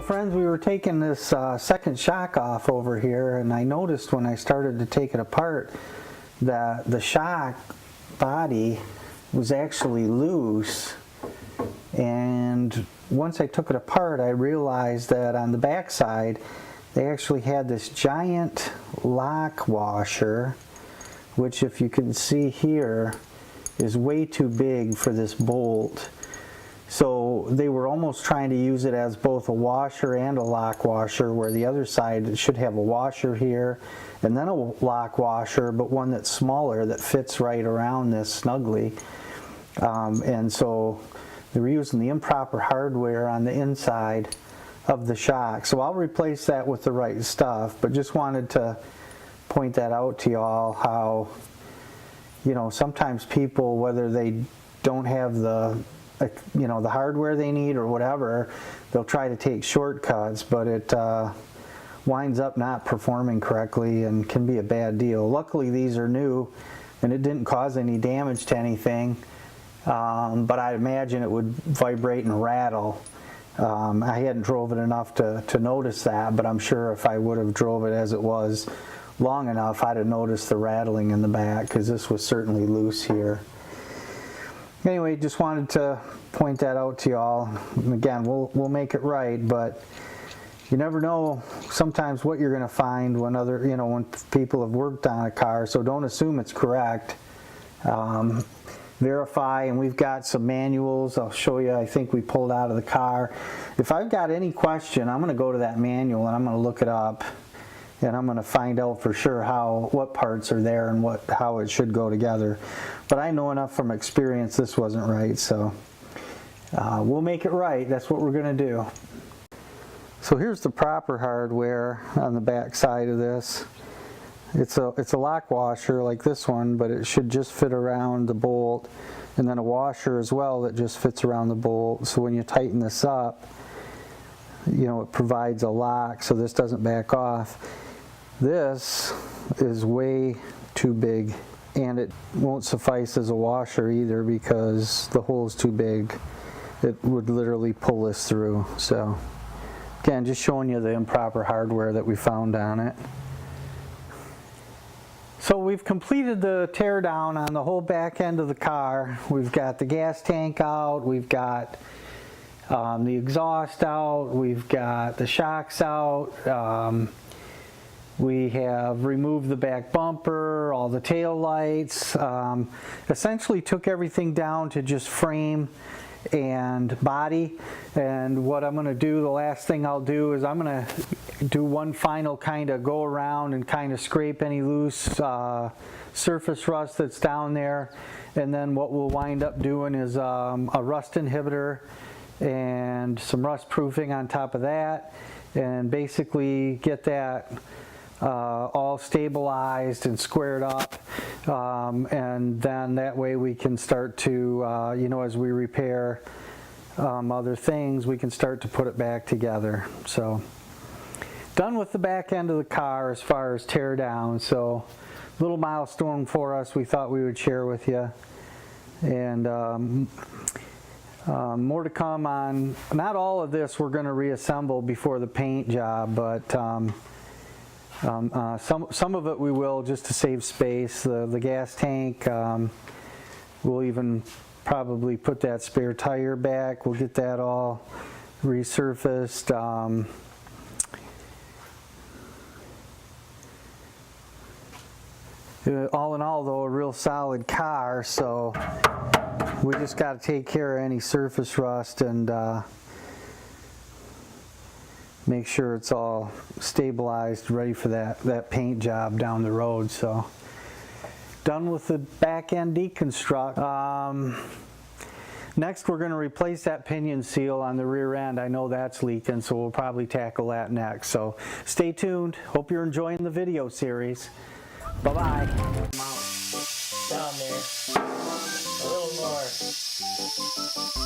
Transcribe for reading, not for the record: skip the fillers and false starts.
friends, we were taking this second shock off over here, and I noticed when I started to take it apart that the shock body was actually loose. And once I took it apart, I realized that on the back side they actually had this giant lock washer, which, if you can see here, is way too big for this bolt. So they were almost trying to use it as both a washer and a lock washer, where the other side should have a washer here and then a lock washer, but one that's smaller that fits right around this snugly. And so they were using the improper hardware on the inside of the shock. So I'll replace that with the right stuff, but just wanted to point that out to y'all, how, you know, sometimes people, whether they don't have the the hardware they need or whatever, they'll try to take shortcuts, but it winds up not performing correctly and can be a bad deal. Luckily these are new and it didn't cause any damage to anything, but I imagine it would vibrate and rattle. I hadn't drove it enough to notice that, but I'm sure if I would have drove it as it was long enough, I'd have noticed the rattling in the back, because this was certainly loose here. Anyway, just wanted to point that out to y'all. Again, we'll make it right, but you never know sometimes what you're going to find when when people have worked on a car, so don't assume it's correct. Verify, and we've got some manuals I'll show you. I think we pulled out of the car. If I've got any question, I'm going to go to that manual and I'm going to look it up, and I'm going to find out for sure what parts are there and how it should go together. But I know enough from experience this wasn't right, so we'll make it right. That's what we're going to do. So here's the proper hardware on the back side of this. It's a lock washer like this one, but it should just fit around the bolt, and then a washer as well that just fits around the bolt. So when you tighten this up, it provides a lock so this doesn't back off. This is way too big, and it won't suffice as a washer either because the hole is too big. It would literally pull this through. So again, just showing you the improper hardware that we found on it. So we've completed the tear down on the whole back end of the car. We've got the gas tank out, we've got the exhaust out, we've got the shocks out. We have removed the back bumper, all the tail lights, essentially took everything down to just frame and body. And what I'm going to do, the last thing I'll do, is I'm going to do one final kind of go around and kind of scrape any loose surface rust that's down there. And then what we'll wind up doing is a rust inhibitor and some rust proofing on top of that, and basically get that all stabilized and squared up, and then that way we can start to, as we repair other things, we can start to put it back together. So done with the back end of the car as far as tear down. So little milestone for us we thought we would share with you, and more to come on. Not all of this we're going to reassemble before the paint job, but some of it we will, just to save space. The gas tank, we'll even probably put that spare tire back. We'll get that all resurfaced. All in all, though, a real solid car, so we just got to take care of any surface rust and make sure it's all stabilized, ready for that paint job down the road. So done with the back end deconstruct. Next we're going to replace that pinion seal on the rear end. I know that's leaking, so we'll probably tackle that next. So stay tuned. Hope you're enjoying the video series. Bye-bye. Down there. A little more.